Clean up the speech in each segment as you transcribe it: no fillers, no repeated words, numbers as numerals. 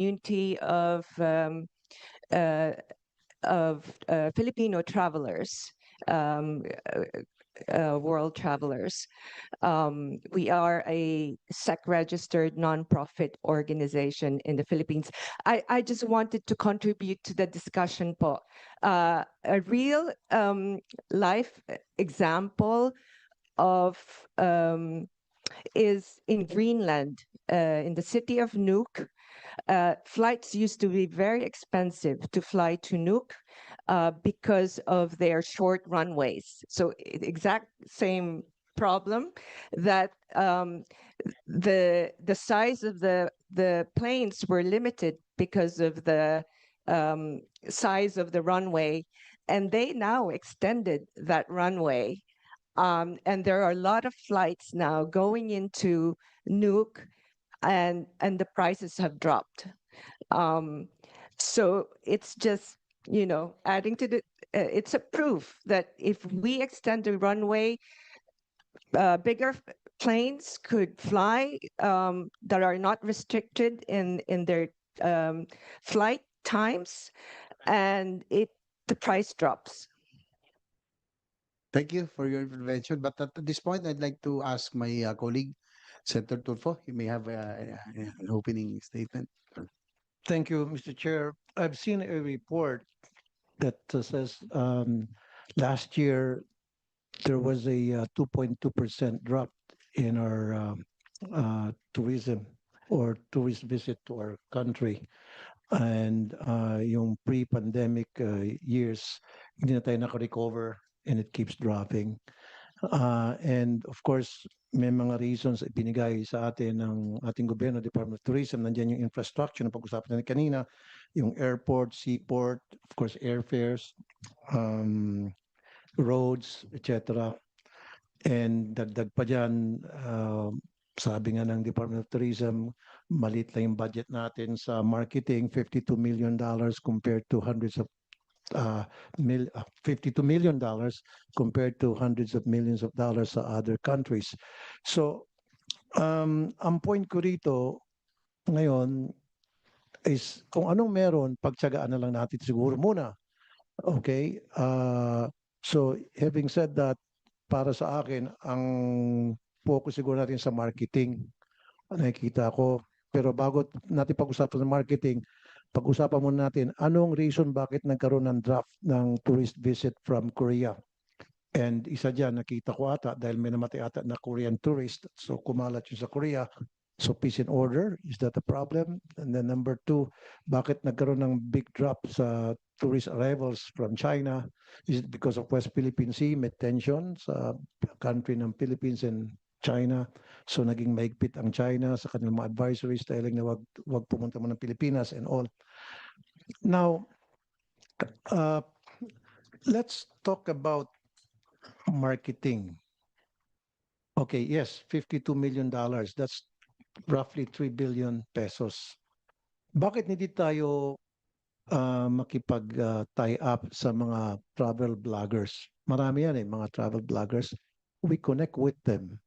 community uh, of Filipino travelers, um, world travelers. We are a SEC-registered nonprofit organization in the Philippines. I just wanted to contribute to the discussion po. A real life example of is in Greenland, in the city of Nuuk. Flights used to be very expensive to fly to Nuuk because of their short runways. So exact same problem that the size of the planes were limited because of the size of the runway, and they now extended that runway. And there are a lot of flights now going into Nuuk, and the prices have dropped. Um, so it's just, adding to the, it's a proof that if we extend the runway, bigger planes could fly that are not restricted in their flight times, and the price drops. Thank you for your intervention. But at this point, I'd like to ask my colleague, Senator Tulfo. You may have an opening statement. Thank you, Mr. Chair. I've seen a report that says last year there was a 2.2% drop in our tourism or tourist visit to our country. And yung pre-pandemic years, hindi na tayo naka-recover and it keeps dropping. And of course, may mga reasons binigay sa atin ng ating gobyerno, Department of Tourism. Nandiyan yung infrastructure na pag-usapan natin kanina, yung airport, seaport, of course, airfares, roads, etc. And dagdag pa dyan, sabi nga ng Department of Tourism, maliit lang yung budget natin sa marketing, $52 million compared to $52 million compared to hundreds of millions of dollars sa other countries. So, ang point ko rito ngayon is kung anong meron, pagtsagaan na lang natin siguro muna. Okay? So, having said that, para sa akin, ang focus siguro natin sa marketing. Nakikita ko. Pero bago natin pag-usapan sa marketing, pag-usapan muna natin anong reason bakit nagkaroon ng draft ng tourist visit from Korea. And isa dyan, nakita ko ata dahil may namatay ata na Korean tourist. So kumalat yun sa Korea. So peace and order, is that a problem? And then number two, bakit nagkaroon ng big drop sa tourist arrivals from China? Is it because of West Philippine Sea, may tension sa country ng Philippines and China? So naging maigpit ang China sa kanilang mga advisories dahil na wag pumunta mo ng Pilipinas and all. Now, let's talk about marketing. Okay, yes, $52 million. That's roughly 3 billion pesos. Bakit hindi tayo makipag-tie up sa mga travel bloggers? Marami yan mga travel bloggers. We connect with them,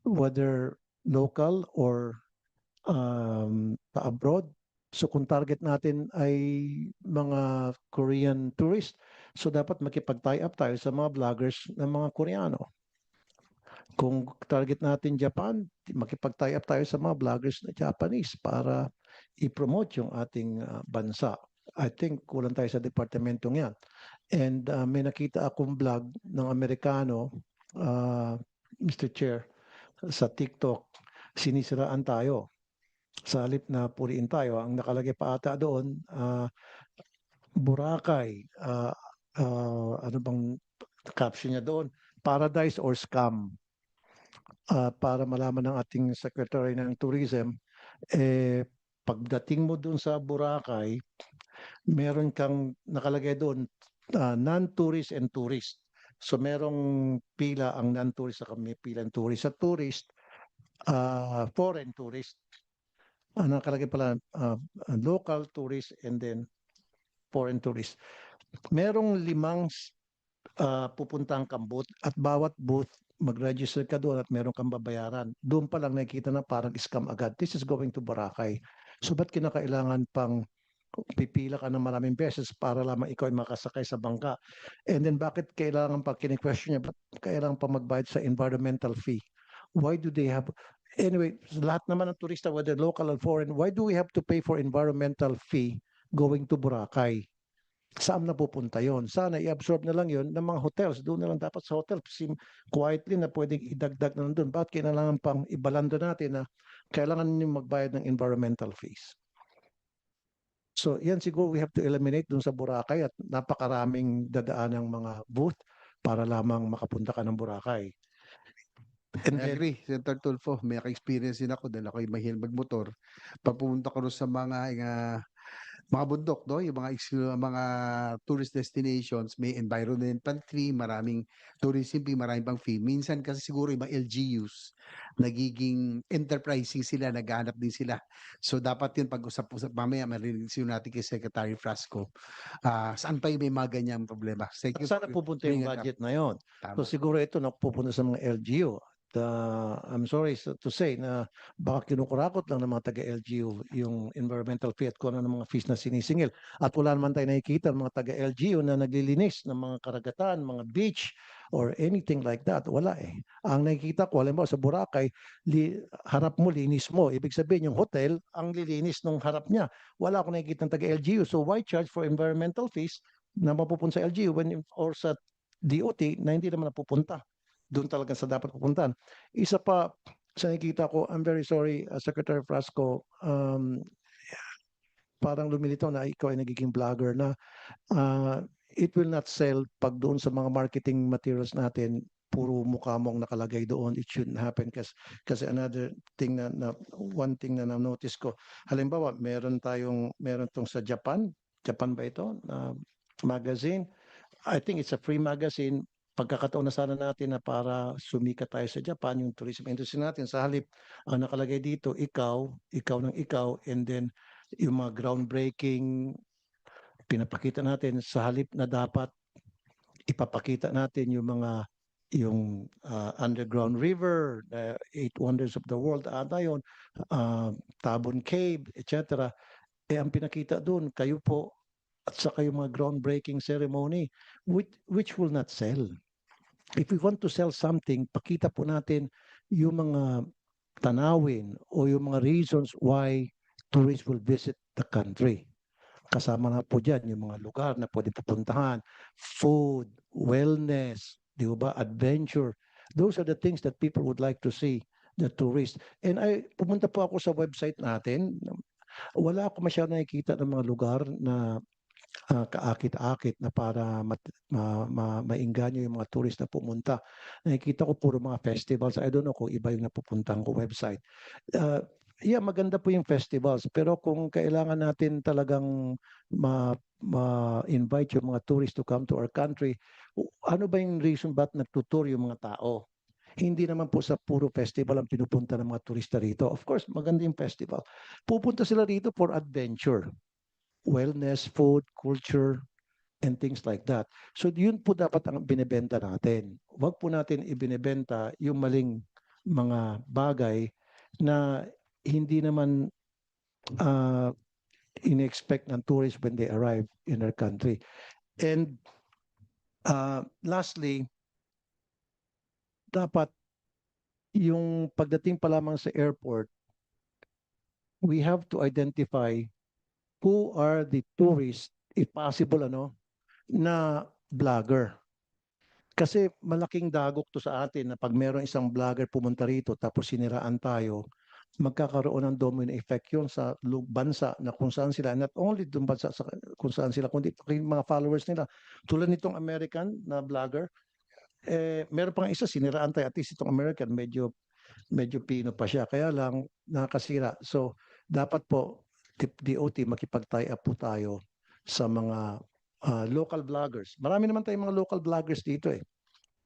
whether local or abroad. So kung target natin ay mga Korean tourist, so dapat makipag-tie up tayo sa mga bloggers ng mga Koreano. Kung target natin Japan, makipag-tie up tayo sa mga bloggers na Japanese para i-promote yung ating bansa. I think kulang tayo sa departamentong yan. And may nakita akong vlog ng Amerikano, Mr. Chair, sa TikTok, sinisiraan tayo. Sa halip na puriin tayo, ang nakalagay pa ata doon, Boracay, ano bang caption niya doon? Paradise or scam? Para malaman ng ating Secretary ng Tourism, pagdating mo doon sa Boracay, meron kang nakalagay doon, non-tourist and tourist. So merong pila ang non-tourist at may pila ang tourist. Sa tourist, foreign tourist. Nakalagay pala local tourist and then foreign tourist. Merong 5 pupuntang kang booth at bawat booth mag-register ka doon at meron kang babayaran. Doon pa lang nakikita na parang scam agad. This is going to Boracay. So ba't kinakailangan pang pipila ka ng maraming beses para lamang ikaw ay makasakay sa bangka? And then bakit kailangan pa, kini-question niya, ba't kailangan pa magbayad sa environmental fee? Why do they have, anyway, lahat naman ng turista, whether local or foreign, why do we have to pay for environmental fee going to Boracay? Saan na pupunta yon? Sana i-absorb na lang yon ng mga hotels. Doon na lang dapat sa hotel. Quietly na pwedeng idagdag na doon. Bakit kailangan pang ibalando natin na kailangan niyo magbayad ng environmental fees? So yan siguro we have to eliminate dun sa Boracay at napakaraming dadaan ng mga booth para lamang makapunta ka ng Boracay. And I then, agree, Senator Tulfo. May experience din ako dahil ako'y mahilig magmotor. Pag pumunta ko rin sa mga bundok, no? Yung mga tourist destinations, may environmental fee, maraming tourism fee, maraming pang fee. Minsan kasi siguro yung mga LGUs, nagiging enterprising sila, naghahanap din sila. So dapat yun pag-usap-usap mamaya, marinig natin kay Secretary Frasco. Saan pa yung may mga ganyang problema? Thank you. saan na pupunta yung Bring it up. budget na yon? So Tama. siguro ito napupunta sa mga LGU. I'm sorry to say na baka kinukurakot lang ng mga taga-LGU yung environmental fee at kung ano ng mga fees na sinisingil. At wala naman tayo nakikita ng mga taga-LGU na naglilinis ng mga karagatan, mga beach, or anything like that. Wala eh. Ang nakikita ko, alam mo, sa Boracay, harap mo, linis mo. Ibig sabihin, yung hotel, ang lilinis ng harap niya. Wala akong nakikita ng taga-LGU. So why charge for environmental fees na mapupunta sa LGU or sa DOT na hindi naman napupunta? Doon talaga sa dapat pupuntahan. Isa pa sa nakikita ko, I'm very sorry, Secretary Frasco, parang lumilitaw na ikaw ay nagiging vlogger na it will not sell pag doon sa mga marketing materials natin puro mukha mong nakalagay doon. It shouldn't happen kasi another thing one thing na na-notice ko, halimbawa meron tong sa Japan ba ito na magazine. I think it's a free magazine. Pagkakataon na sana natin na para sumikat tayo sa Japan, yung tourism industry natin, sa halip, ang nakalagay dito, ikaw, and then yung mga groundbreaking, pinapakita natin sa halip na dapat ipapakita natin yung underground river, the eight wonders of the world, yun, Tabon Cave, etc. Ang pinakita doon, kayo po, at saka yung mga groundbreaking ceremony, which will not sell. If we want to sell something, pakita po natin yung mga tanawin o yung mga reasons why tourists will visit the country. Kasama na po dyan yung mga lugar na pwede pupuntahan, food, wellness, di ba, adventure. Those are the things that people would like to see, the tourists. And pumunta po ako sa website natin, wala ako masyadong nakikita ng mga lugar na kaakit-akit na para mainganyo yung mga tourist na pumunta. Nakikita ko puro mga festivals. I don't know kung iba yung napupuntahan ko website. Yeah, maganda po yung festivals. Pero kung kailangan natin talagang ma-invite yung mga tourists to come to our country, ano ba yung reason ba't nagtutour yung mga tao? Hindi naman po sa puro festival ang pinupunta ng mga turista rito. Of course, maganda yung festival. Pupunta sila rito for adventure, wellness, food, culture, and things like that. So yun po dapat ang binebenta natin. Huwag po natin ibinebenta yung maling mga bagay na hindi naman in-expect ng tourists when they arrive in our country. And lastly, dapat yung pagdating pa lamang sa airport, we have to identify who are the tourists, if possible, na vlogger. Kasi malaking dagok to sa atin na pag meron isang vlogger pumunta rito tapos siniraan tayo, magkakaroon ng domino effect yun sa bansa na kung saan sila, not only doon bansa sa kung saan sila, kundi yung mga followers nila. Tulad nitong American na vlogger, meron pang isa, siniraan tayo, at least itong American, medyo pino pa siya, kaya lang nakasira. So, dapat po, DOT, makipag-tie up po tayo sa mga local vloggers. Marami naman tayong mga local vloggers dito eh.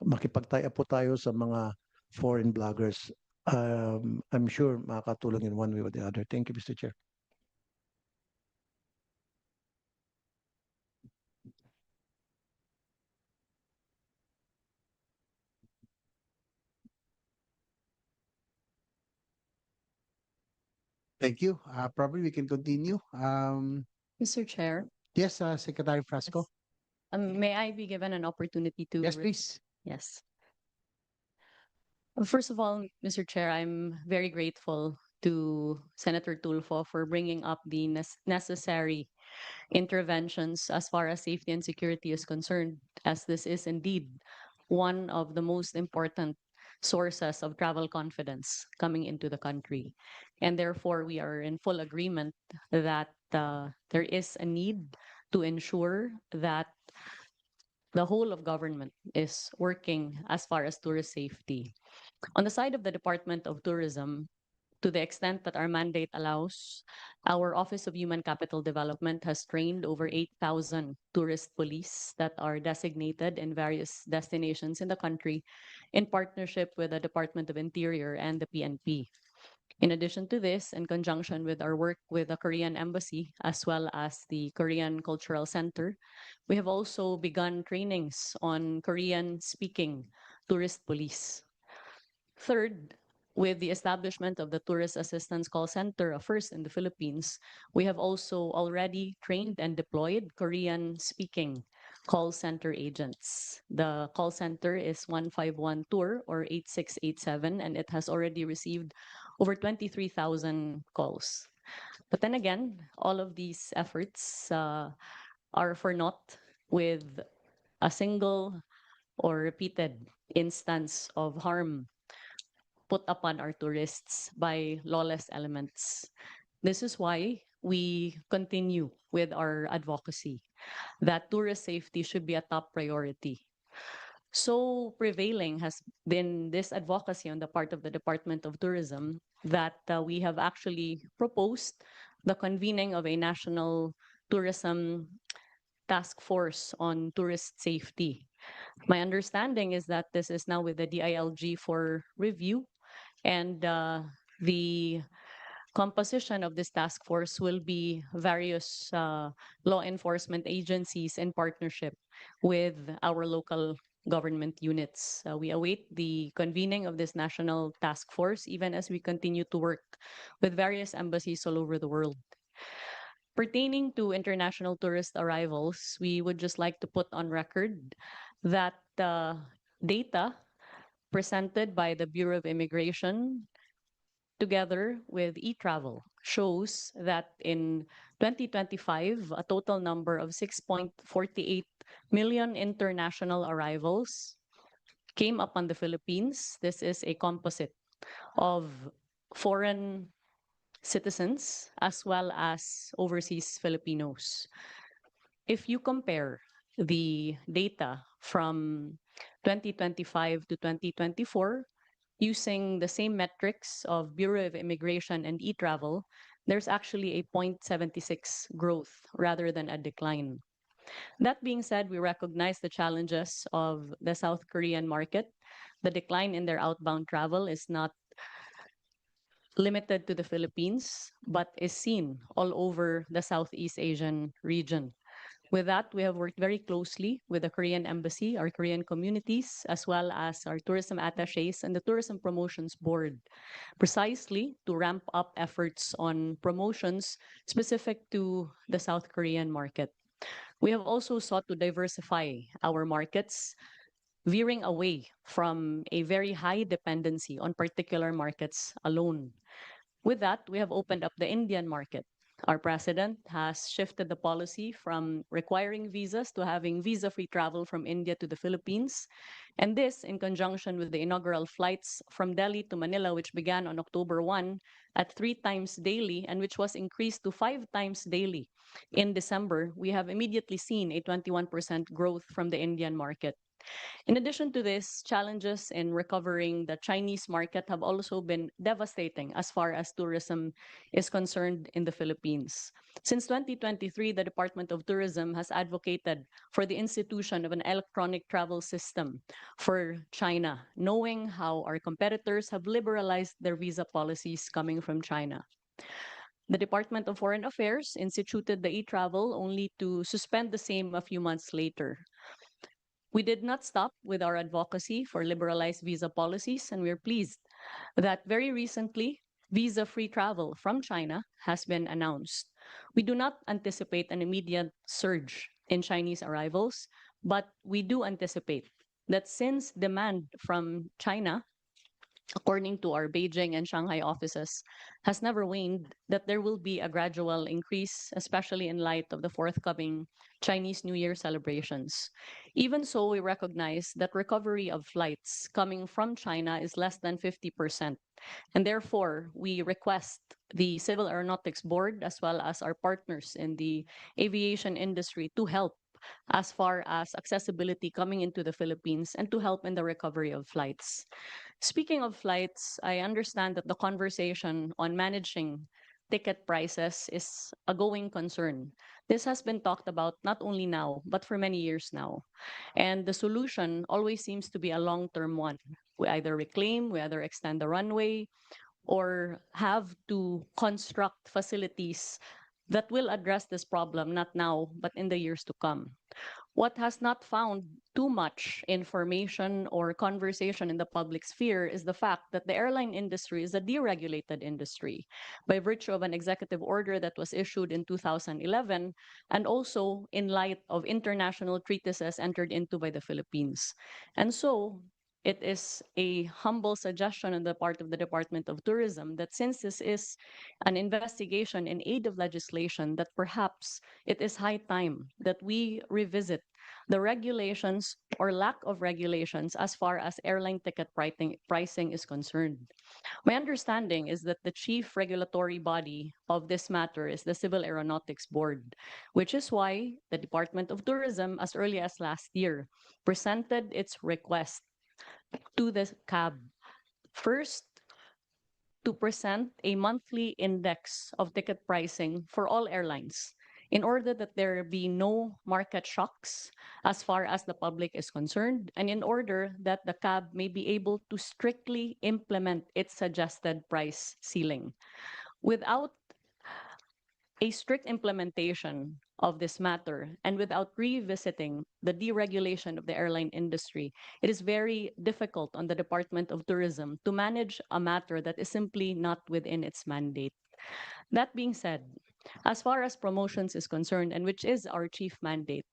Makipag-tie up po tayo sa mga foreign vloggers. I'm sure makakatulong in one way or the other. Thank you, Mr. Chair. Thank you. Probably we can continue. Mr. Chair, Yes, Secretary Frasco. may I be given an opportunity to? Yes, please. Yes. First of all, Mr. Chair, I'm very grateful to Senator Tulfo for bringing up the necessary interventions as far as safety and security is concerned, as this is indeed one of the most important sources of travel confidence coming into the country. And therefore, we are in full agreement that there is a need to ensure that the whole of government is working as far as tourist safety. On the side of the Department of Tourism, to the extent that our mandate allows, our Office of Human Capital Development has trained over 8,000 tourist police that are designated in various destinations in the country in partnership with the Department of Interior and the PNP. In addition to this, in conjunction with our work with the Korean Embassy as well as the Korean Cultural Center, we have also begun trainings on Korean-speaking tourist police. Third, with the establishment of the Tourist Assistance Call Center, first in the Philippines, we have also already trained and deployed Korean-speaking call center agents. The call center is 151 Tour or 8687, and it has already received over 23,000 calls. But then again, all of these efforts are for naught with a single or repeated instance of harm put upon our tourists by lawless elements. This is why we continue with our advocacy that tourist safety should be a top priority. So prevailing has been this advocacy on the part of the Department of Tourism that we have actually proposed the convening of a national tourism task force on tourist safety. My understanding is that this is now with the DILG for review, and the composition of this task force will be various law enforcement agencies in partnership with our local government units. We await the convening of this national task force, even as we continue to work with various embassies all over the world. Pertaining to international tourist arrivals, we would just like to put on record that data presented by the Bureau of Immigration together with eTravel shows that in 2025, a total number of 6.48 million international arrivals came upon the Philippines. This is a composite of foreign citizens as well as overseas Filipinos. If you compare the data from 2025 to 2024, using the same metrics of Bureau of Immigration and eTravel, there's actually a 0.76 growth rather than a decline. That being said, we recognize the challenges of the South Korean market. The decline in their outbound travel is not limited to the Philippines, but is seen all over the Southeast Asian region. With that, we have worked very closely with the Korean Embassy, our Korean communities, as well as our tourism attachés and the Tourism Promotions Board, precisely to ramp up efforts on promotions specific to the South Korean market. We have also sought to diversify our markets, veering away from a very high dependency on particular markets alone. With that, we have opened up the Indian market. Our president has shifted the policy from requiring visas to having visa-free travel from India to the Philippines. And this, in conjunction with the inaugural flights from Delhi to Manila, which began on October 1 at 3 times daily and which was increased to 5 times daily in December, we have immediately seen a 21% growth from the Indian market. In addition to this, challenges in recovering the Chinese market have also been devastating as far as tourism is concerned in the Philippines. Since 2023, the Department of Tourism has advocated for the institution of an electronic travel system for China, knowing how our competitors have liberalized their visa policies coming from China. The Department of Foreign Affairs instituted the e-travel only to suspend the same a few months later. We did not stop with our advocacy for liberalized visa policies, and we're pleased that very recently, visa-free travel from China has been announced. We do not anticipate an immediate surge in Chinese arrivals, but we do anticipate that since demand from China, according to our Beijing and Shanghai offices, has never waned, that there will be a gradual increase, especially in light of the forthcoming Chinese New Year celebrations. Even so, we recognize that recovery of flights coming from China is less than 50%. And therefore, we request the Civil Aeronautics Board, as well as our partners in the aviation industry, to help as far as accessibility coming into the Philippines and to help in the recovery of flights. Speaking of flights, I understand that the conversation on managing ticket prices is a going concern. This has been talked about not only now, but for many years now. And the solution always seems to be a long-term one. We either reclaim, we either extend the runway, or have to construct facilities that will address this problem, not now, but in the years to come. What has not found too much information or conversation in the public sphere is the fact that the airline industry is a deregulated industry by virtue of an executive order that was issued in 2011, and also in light of international treaties entered into by the Philippines. And so, it is a humble suggestion on the part of the Department of Tourism that since this is an investigation in aid of legislation, that perhaps it is high time that we revisit the regulations or lack of regulations as far as airline ticket pricing is concerned. My understanding is that the chief regulatory body of this matter is the Civil Aeronautics Board, which is why the Department of Tourism, as early as last year, presented its request to the CAB. First, to present a monthly index of ticket pricing for all airlines in order that there be no market shocks as far as the public is concerned, and in order that the CAB may be able to strictly implement its suggested price ceiling. Without a strict implementation of this matter and without revisiting the deregulation of the airline industry, it is very difficult on the Department of Tourism to manage a matter that is simply not within its mandate. That being said, as far as promotions is concerned, and which is our chief mandate,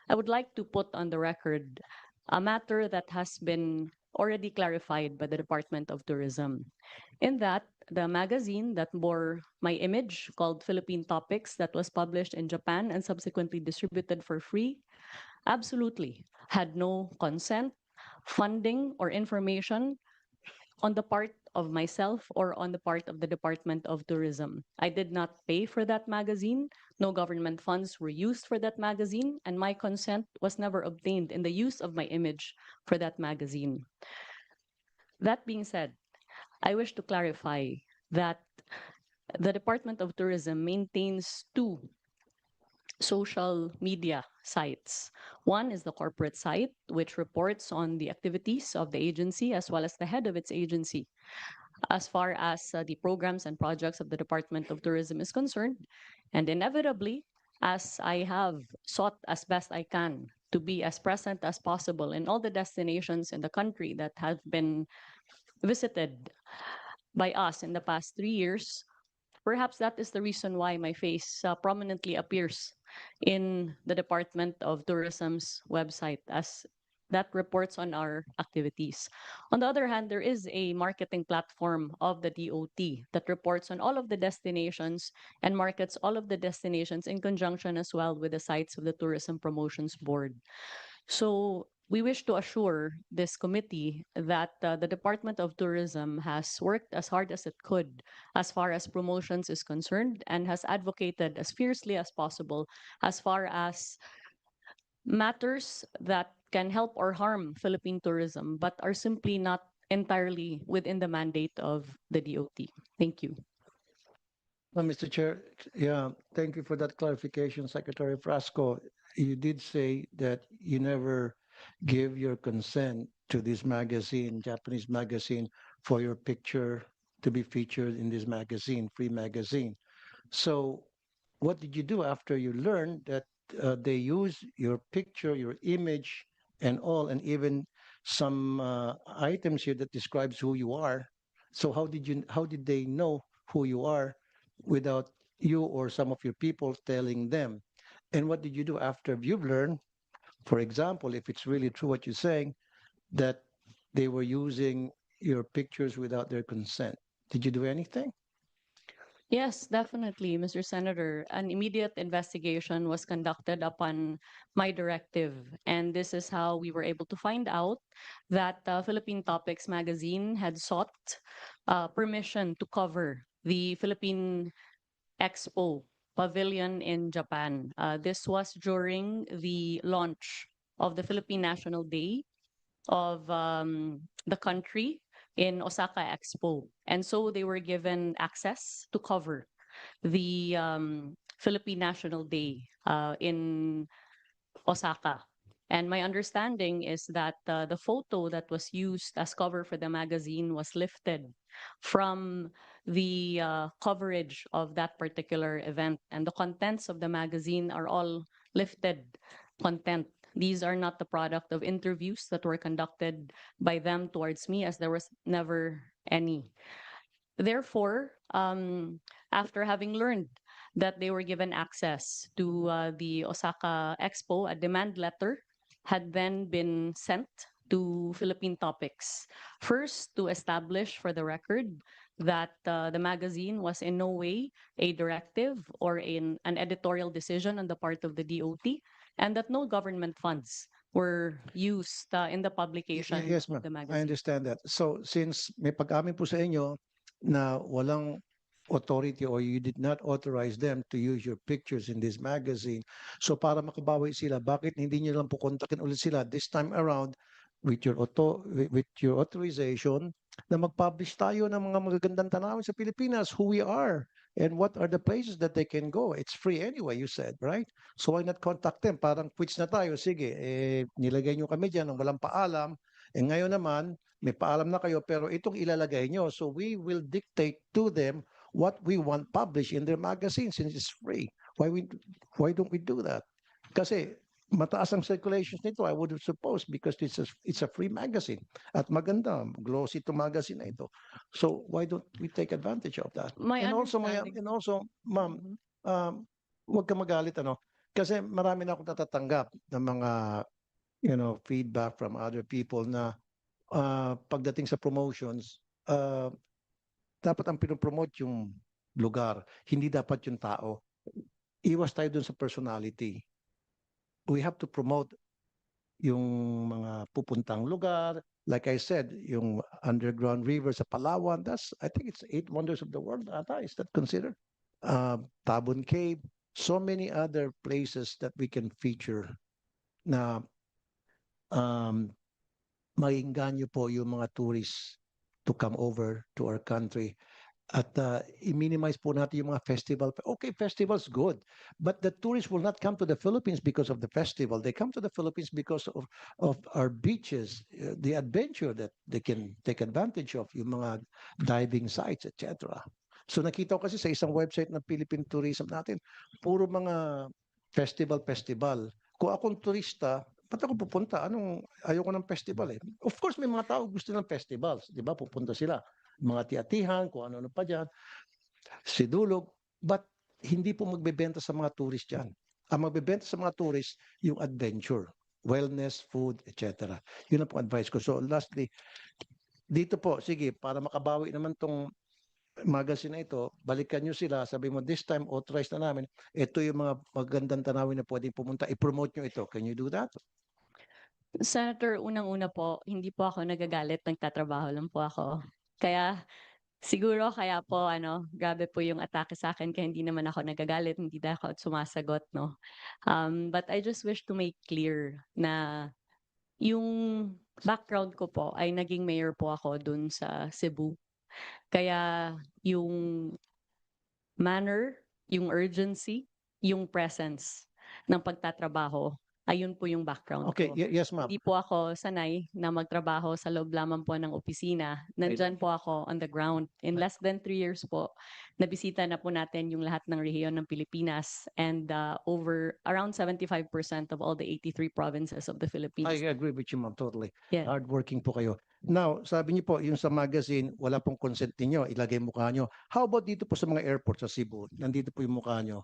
I would like to put on the record a matter that has been already clarified by the Department of Tourism. In that, the magazine that bore my image, called Philippine Topics, that was published in Japan and subsequently distributed for free, absolutely had no consent, funding, or information on the part of myself or on the part of the Department of Tourism. I did not pay for that magazine. No government funds were used for that magazine, and my consent was never obtained in the use of my image for that magazine. That being said, I wish to clarify that the Department of Tourism maintains two social media sites. One is the corporate site, which reports on the activities of the agency as well as the head of its agency. As far as the programs and projects of the Department of Tourism is concerned, and inevitably, as I have sought as best I can to be as present as possible in all the destinations in the country that have been visited by us in the past 3 years, perhaps that is the reason why my face prominently appears in the Department of Tourism's website, as that reports on our activities. On the other hand, there is a marketing platform of the DOT that reports on all of the destinations and markets all of the destinations in conjunction as well with the sites of the Tourism Promotions Board. So we wish to assure this committee that the Department of Tourism has worked as hard as it could as far as promotions is concerned and has advocated as fiercely as possible as far as matters that can help or harm Philippine tourism, but are simply not entirely within the mandate of the DOT. Thank you. Well, Mr. Chair, yeah, thank you for that clarification, Secretary Frasco. You did say that you never give your consent to this magazine, Japanese magazine, for your picture to be featured in this magazine, free magazine. So what did you do after you learned that they use your picture, your image, and all, and even some items here that describes who you are? So how did they know who you are without you or some of your people telling them. And what did you do after you've learned, for example, if it's really true what you're saying, that they were using your pictures without their consent? Did you do anything? Yes, definitely, Mr. Senator. An immediate investigation was conducted upon my directive, and this is how we were able to find out that Philippine Topics magazine had sought permission to cover the Philippine Expo Pavilion in Japan. This was during the launch of the Philippine National Day of the country in Osaka Expo. And so they were given access to cover the Philippine National Day in Osaka. And my understanding is that the photo that was used as cover for the magazine was lifted from the coverage of that particular event. And the contents of the magazine are all lifted content. These are not the product of interviews that were conducted by them towards me, as there was never any. Therefore, after having learned that they were given access to the Osaka Expo, a demand letter had then been sent to Philippine Topics. First, to establish for the record that the magazine was in no way a directive or an editorial decision on the part of the DOT, and that no government funds were used in the publication Yes, of ma'am. the I magazine. understand that. So since may pag-amin po sa inyo na walang authority or you did not authorize them to use your pictures in this magazine, so para makabawi sila, bakit hindi niyo lang po kontakin ulit sila this time around with your authorization na mag-publish tayo ng mga magagandang tanawin sa Pilipinas, who we are and what are the places that they can go. It's free anyway, you said, right? So why not contact them? Parang quits na tayo. Sige, nilagay nyo kami dyan ng walang paalam. Ngayon naman, may paalam na kayo, pero itong ilalagay nyo. So we will dictate to them what we want published in their magazine since it's free. Why don't we do that? Kasi mataas ang circulations nito, I would suppose, because it's a free magazine. At maganda, glossy to magazine na ito. So why don't we take advantage of that? My And also, understanding. ma'am, Mhm. huwag ka magalit, ano? Kasi marami na akong natatanggap ng mga, feedback from other people na pagdating sa promotions, dapat ang pinopromote yung lugar, hindi dapat yung tao. Iwas tayo dun sa personality. We have to promote yung mga pupuntang lugar. Like I said, yung underground river sa Palawan, I think it's 8 wonders of the world ata. Is that considered? Tabon Cave, so many other places that we can feature na maingganyo po yung mga tourists to come over to our country. At i-minimize po natin yung mga festival. Okay, festivals, good. But the tourists will not come to the Philippines because of the festival. They come to the Philippines because of our beaches, the adventure that they can take advantage of, yung mga diving sites, etc. So nakita ko kasi sa isang website ng Philippine Tourism natin, puro mga festival. Kung akong turista, ba't ako pupunta? Ayoko ng festival eh. Of course, may mga tao gusto ng festivals. Di ba? Pupunta sila. Mga tiyatihan, kung ano-ano pa dyan. Sidulog. But hindi po magbebenta sa mga tourist dyan. Ang magbebenta sa mga tourist, yung adventure, wellness, food, etc. Yun ang po advice ko. So lastly, dito po, sige, para makabawi naman tong magazine na ito, balikan nyo sila, sabi mo, this time authorized na namin, ito yung mga magandang tanawin na pwedeng pumunta, i-promote nyo ito. Can you do that? Senator, unang-una po, hindi po ako nagagalit, nagtatrabaho lang po ako. Kaya siguro kaya po grabe po yung atake sa akin kaya hindi naman ako nagagalit, hindi na ako sumasagot, no. But I just wish to make clear na yung background ko po ay naging mayor po ako dun sa Cebu. Kaya yung manner, yung urgency, yung presence ng pagtatrabaho, ayun po yung background Okay, ko. yes ma'am. Hindi po ako sanay na magtrabaho sa loob lamang po ng opisina. Nandyan po ako on the ground. In less than 3 years po, nabisita na po natin yung lahat ng rehiyon ng Pilipinas and around 75% of all the 83 provinces of the Philippines. I agree with you ma'am, totally. Yeah. Hardworking po kayo. Now, sabi niyo po, yung sa magazine, wala pong consent ninyo, ilagay mukha nyo. How about dito po sa mga airport sa Cebu? Nandito po yung mukha nyo,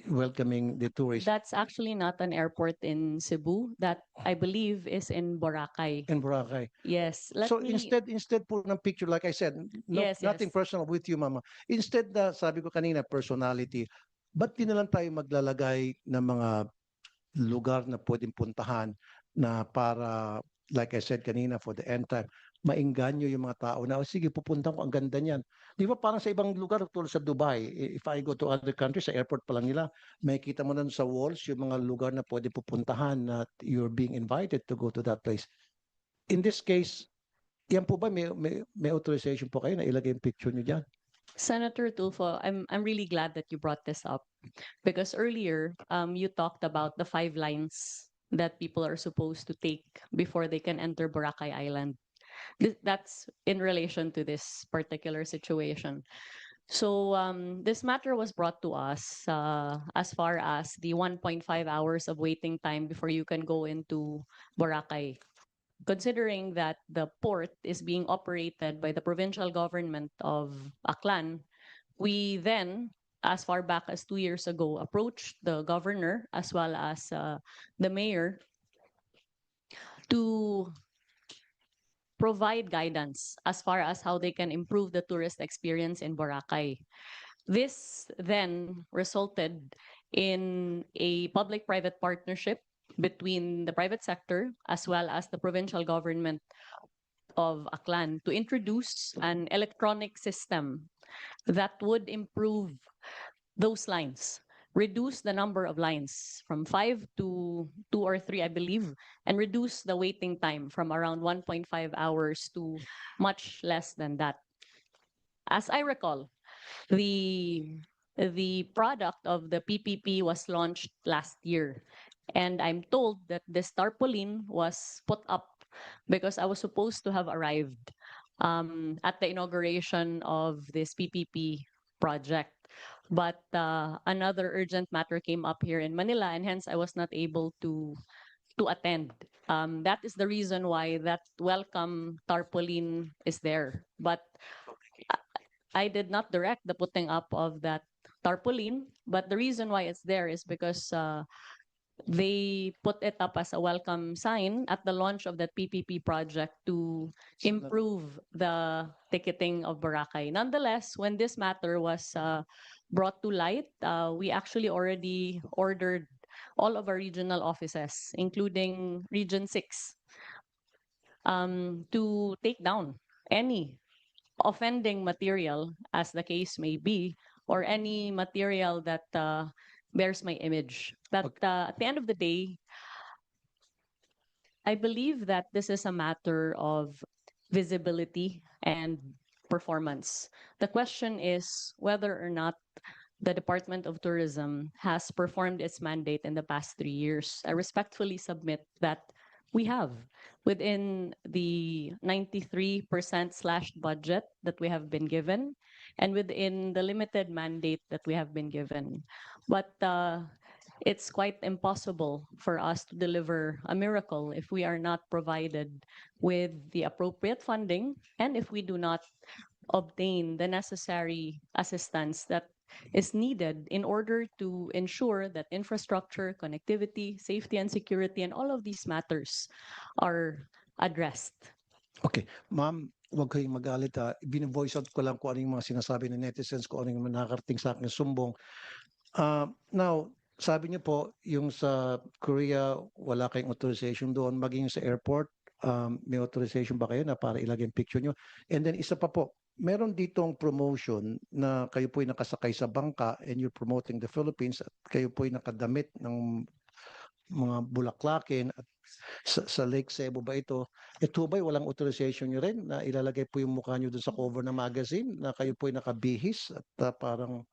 welcoming the tourists That's actually not an airport in Cebu. That I believe is in Boracay. in Boracay. Yes. Let So me. instead po ng picture, like I said, no, Yes, nothing yes. personal with you, Mama. Instead na, sabi ko kanina, personality, ba't di na lang tayo maglalagay ng mga lugar na pwedeng puntahan na para, like I said kanina, for the end time, maingganyo yung mga tao na, "Oh, sige, pupunta ko, ang ganda niyan." Di ba parang sa ibang lugar, tulad sa Dubai, if I go to other countries, sa airport pa lang nila, makikita mo na sa walls yung mga lugar na pwede pupuntahan na you're being invited to go to that place. In this case, yan po ba may authorization po kayo na ilagay yung picture niyo diyan? Senator Tulfo, I'm really glad that you brought this up because earlier you talked about the 5 lines that people are supposed to take before they can enter Boracay Island. That's in relation to this particular situation. So this matter was brought to us as far as the 1.5 hours of waiting time before you can go into Boracay. Considering that the port is being operated by the provincial government of Aklan, we then, as far back as 2 years ago, approached the governor as well as the mayor to provide guidance as far as how they can improve the tourist experience in Boracay. This then resulted in a public-private partnership between the private sector as well as the provincial government of Aklan to introduce an electronic system that would improve those lines, reduce the number of lines from 5 to 2 or 3, I believe, and reduce the waiting time from around 1.5 hours to much less than that. As I recall, the product of the PPP was launched last year. And I'm told that this tarpaulin was put up because I was supposed to have arrived at the inauguration of this PPP project. But another urgent matter came up here in Manila, and hence I was not able to attend. That is the reason why that welcome tarpaulin is there. But I did not direct the putting up of that tarpaulin, but the reason why it's there is because they put it up as a welcome sign at the launch of that PPP project to improve the ticketing of Boracay. Nonetheless, when this matter was brought to light, we actually already ordered all of our regional offices, including Region 6, to take down any offending material, as the case may be, or any material that bears my image. But at the end of the day, I believe that this is a matter of visibility and performance. The question is whether or not the Department of Tourism has performed its mandate in the past 3 years. I respectfully submit that we have within the 93% slashed budget that we have been given and within the limited mandate that we have been given. But it's quite impossible for us to deliver a miracle if we are not provided with the appropriate funding and if we do not obtain the necessary assistance that is needed in order to ensure that infrastructure, connectivity, safety and security, and all of these matters are addressed. Okay, ma'am, huwag kayong magalit ha. Bine-voice out ko lang kung ano yung mga sinasabi ng netizens, kung ano yung nakakarating sa akin sumbong. Now, sabi niyo po, yung sa Korea, wala kayong authorization doon, maging sa airport, may authorization ba kayo na para ilagay yung picture niyo? And then isa pa po, meron ditong promotion na kayo po'y nakasakay sa bangka and you're promoting the Philippines at kayo po'y nakadamit ng mga bulaklakin at sa Lake Cebu ba ito? Ito ba'y walang authorization nyo rin na ilalagay po yung mukha nyo dun sa cover ng magazine na kayo po'y nakabihis at parang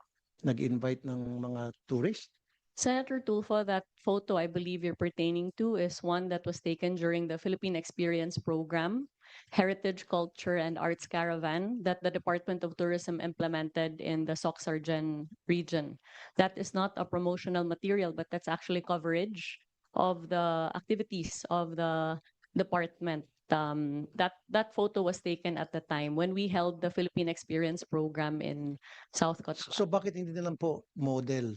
nag-invite ng mga tourist? Senator Tulfo, that photo I believe you're pertaining to is one that was taken during the Philippine Experience Program, Heritage, Culture, and Arts Caravan that the Department of Tourism implemented in the Soc-Sargen region. That is not a promotional material, but that's actually coverage of the activities of the department. that photo was taken at the time when we held the Philippine Experience Program in South Cotabato. So bakit hindi na lang po model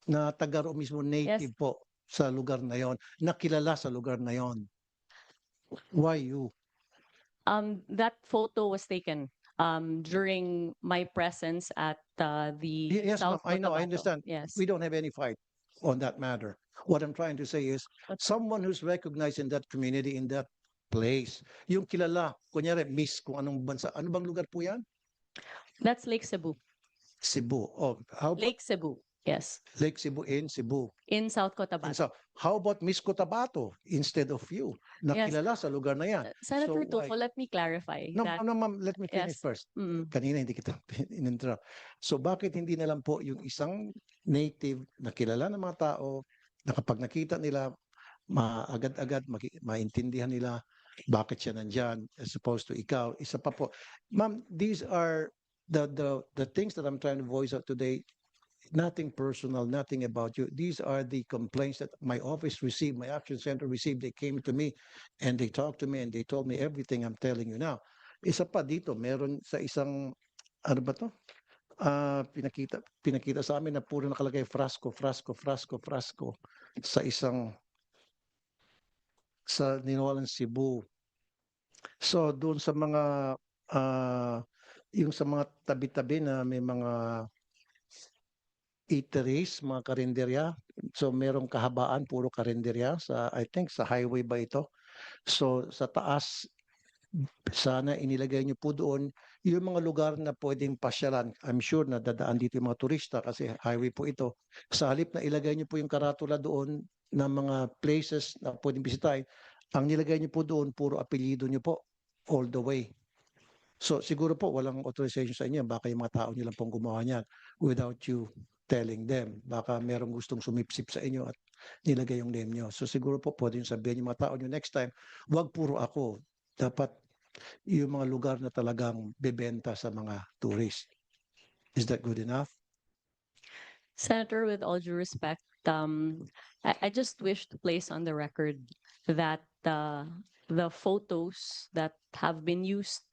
na taga roon mismo, native po sa lugar na yon, nakilala sa lugar na yon? Why you? That photo was taken during my presence at the Yes, ma'am, South I know, I Cotabato. understand. Yes. We don't have any fight on that matter. What I'm trying to say is, But- someone who's recognized in that community, in that place, yung kilala, kunyari, Miss, kung anong bansa, ano bang lugar po yan? That's Lake Cebu. Cebu. Oh, how about Lake Cebu. Yes. Lake Cebu in Cebu? In South And Cotabato. so, how about Miss Cotabato instead of you? Nakilala sa lugar na yan. Senator So, why? Tulfo, let me clarify No, that. no, ma'am, let me finish Yes. first. Mm. Kanina hindi kita in-interrupt. So bakit hindi na lang po yung isang native na kilala ng mga tao na kapag nakita nila, maagad-agad maintindihan nila bakit siya nandyan as opposed to ikaw. Isa pa po. Ma'am, these are the things that I'm trying to voice out today. Nothing personal, nothing about you. These are the complaints that my office received, my action center received. They came to me and they talked to me and they told me everything I'm telling you now. Isa pa dito, meron sa isang, ano ba to? Pinakita sa amin na puro nakalagay frasco sa isang, sa Ninolan, Cebu. So doon sa mga, yung sa mga tabi-tabi na may mga eateries, mga karinderya. So merong kahabaan, puro karinderya sa, I think, sa highway ba ito? So sa taas, sana inilagay niyo po doon yung mga lugar na pwedeng pasyalan. I'm sure na dadaan dito yung mga turista kasi highway po ito. Sa halip na ilagay niyo po yung karatula doon ng mga places na pwedeng bisitahin, ang nilagay niyo po doon, puro apelyido niyo po all the way. So siguro po walang authorization sa inyo. Baka yung mga tao niyo lang pong gumawa niyan without you telling them. Baka merong gustong sumipsip sa inyo at nilagay yung name nyo. So siguro po pwede yung sabihin yung mga tao nyo next time, wag puro ako. Dapat yung mga lugar na talagang bebenta sa mga tourist. Is that good enough? Senator, with all due respect, I just wish to place on the record that the photos that have been used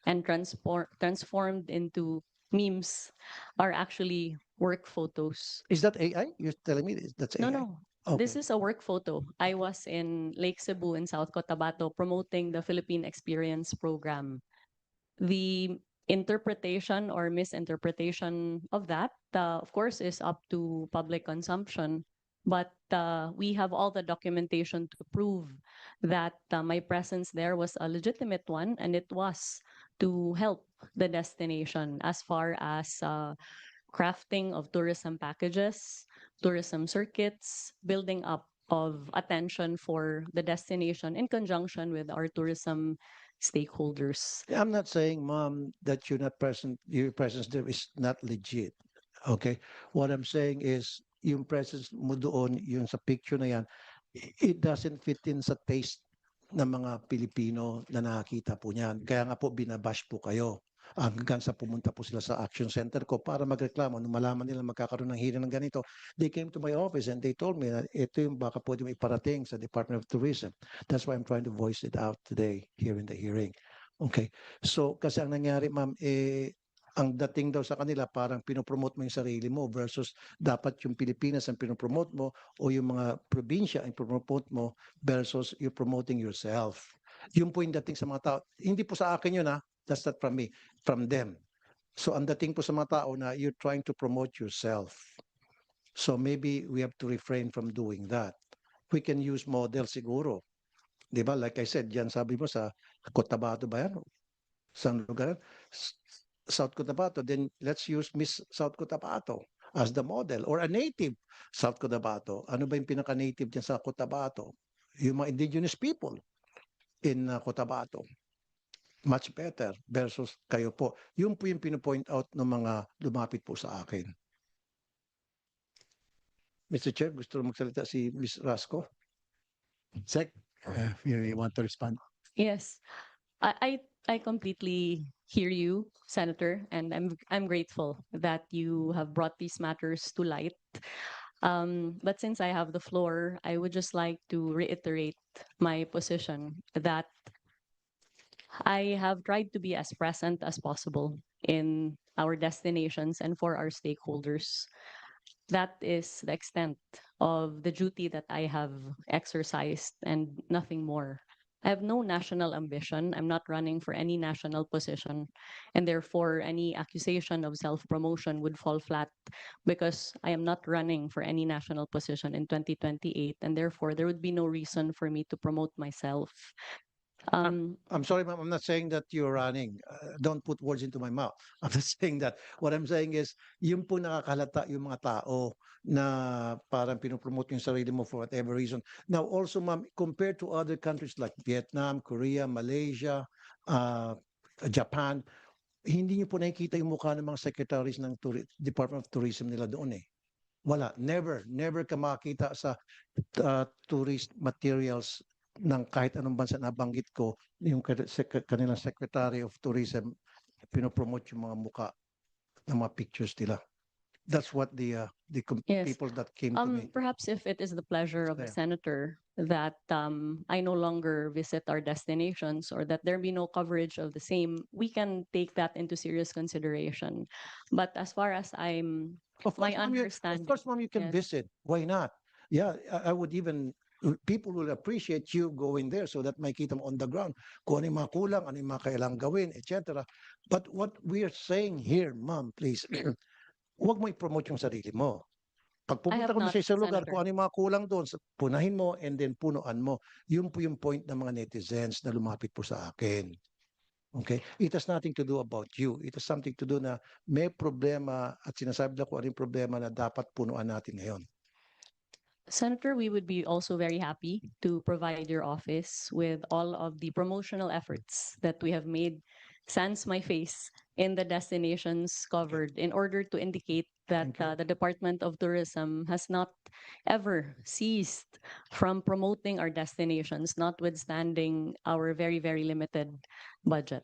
and transformed into memes are actually work photos. Is that AI? You're telling me that's AI? No. Okay. This is a work photo. I was in Lake Cebu in South Cotabato promoting the Philippine Experience Program. The interpretation or misinterpretation of that, of course, is up to public consumption. But we have all the documentation to prove that my presence there was a legitimate one, and it was to help the destination as far as crafting of tourism packages, tourism circuits, building up of attention for the destination in conjunction with our tourism stakeholders. I'm not saying, Mom, that you're not present, your presence there is not legit. Okay? What I'm saying is, yung presence mo doon, yung sa picture na yan, it doesn't fit in sa taste ng mga Pilipino na nakakita po niyan. Kaya nga po, binabash po kayo. Hanggang sa pumunta po sila sa action center ko para magreklamo. Nung malaman nila magkakaroon ng hearing ng ganito, they came to my office and they told me na ito yung baka pwede mo iparating sa Department of Tourism. That's why I'm trying to voice it out today here in the hearing. Okay. So, kasi ang nangyari, ma'am, ang dating daw sa kanila, parang pinopromote mo yung sarili mo versus dapat yung Pilipinas ang pinopromote mo o yung mga probinsya ang pinopromote mo versus you're promoting yourself. Yun po yung dating sa mga tao. Hindi po sa akin yun, ha? That's not from me, from them. So ang dating po sa mga tao na you're trying to promote yourself. So maybe we have to refrain from doing that. We can use model siguro. Di ba? Like I said, yan sabi mo sa Cotabato ba yan? Saan lugar? South Cotabato. Then let's use Miss South Cotabato as the model or a native South Cotabato. Ano ba yung pinaka-native dyan sa Cotabato? Yung mga indigenous people in Cotabato. Much better versus kayo po. Yun po yung pinopoint out ng mga lumapit po sa akin. Mr. Chair, gusto mo magsalita si Ms. Rasco? Sec, you want to respond? Yes, I completely hear you, Senator, and I'm grateful that you have brought these matters to light. But since I have the floor, I would just like to reiterate my position that I have tried to be as present as possible in our destinations and for our stakeholders. That is the extent of the duty that I have exercised and nothing more. I have no national ambition. I'm not running for any national position. And therefore, any accusation of self promotion would fall flat because I am not running for any national position in 2028. And therefore, there would be no reason for me to promote myself. I'm sorry, ma'am. I'm not saying that you're running. Don't put words into my mouth. I'm just saying that what I'm saying is, yung po nakakalata yung mga tao na parang pinopromote yung sarili mo for whatever reason. Now, also, ma'am, compared to other countries like Vietnam, Korea, Malaysia, Japan, hindi niyo po nakikita yung mukha ng mga secretaries ng Department of Tourism nila doon eh. Wala. Never ka makakita sa tourist materials ng kahit anong bansa na banggit ko, yung kanilang Secretary of Tourism, pinopromote yung mga muka ng mga pictures nila. That's what the Yes. people that came to me. Perhaps if it is the pleasure of the There. senator that I no longer visit our destinations or that there be no coverage of the same, we can take that into serious consideration. But as far as I'm, Of my course, ma'am, understanding, of course, ma'am, you can yes. visit. Why not? Yeah, I would even, people will appreciate you going there so that makita mo on the ground kung ano yung mga kulang, ano yung mga kailangang gawin, etc. But what we are saying here, ma'am, please, huwag mo i-promote yung sarili mo. Pag pupunta have ko na not, sa isang lugar, Senator. kung ano yung mga kulang doon, punahin mo and then punuan mo. Yun po yung point ng mga netizens na lumapit po sa akin. Okay? It has nothing to do about you. It has something to do na may problema at sinasabi na kung ano yung problema na dapat punuan natin ngayon. Senator, we would be also very happy to provide your office with all of the promotional efforts that we have made sans my face in the destinations covered in order to indicate that Thank you. the Department of Tourism has not ever ceased from promoting our destinations, notwithstanding our very, very limited budget.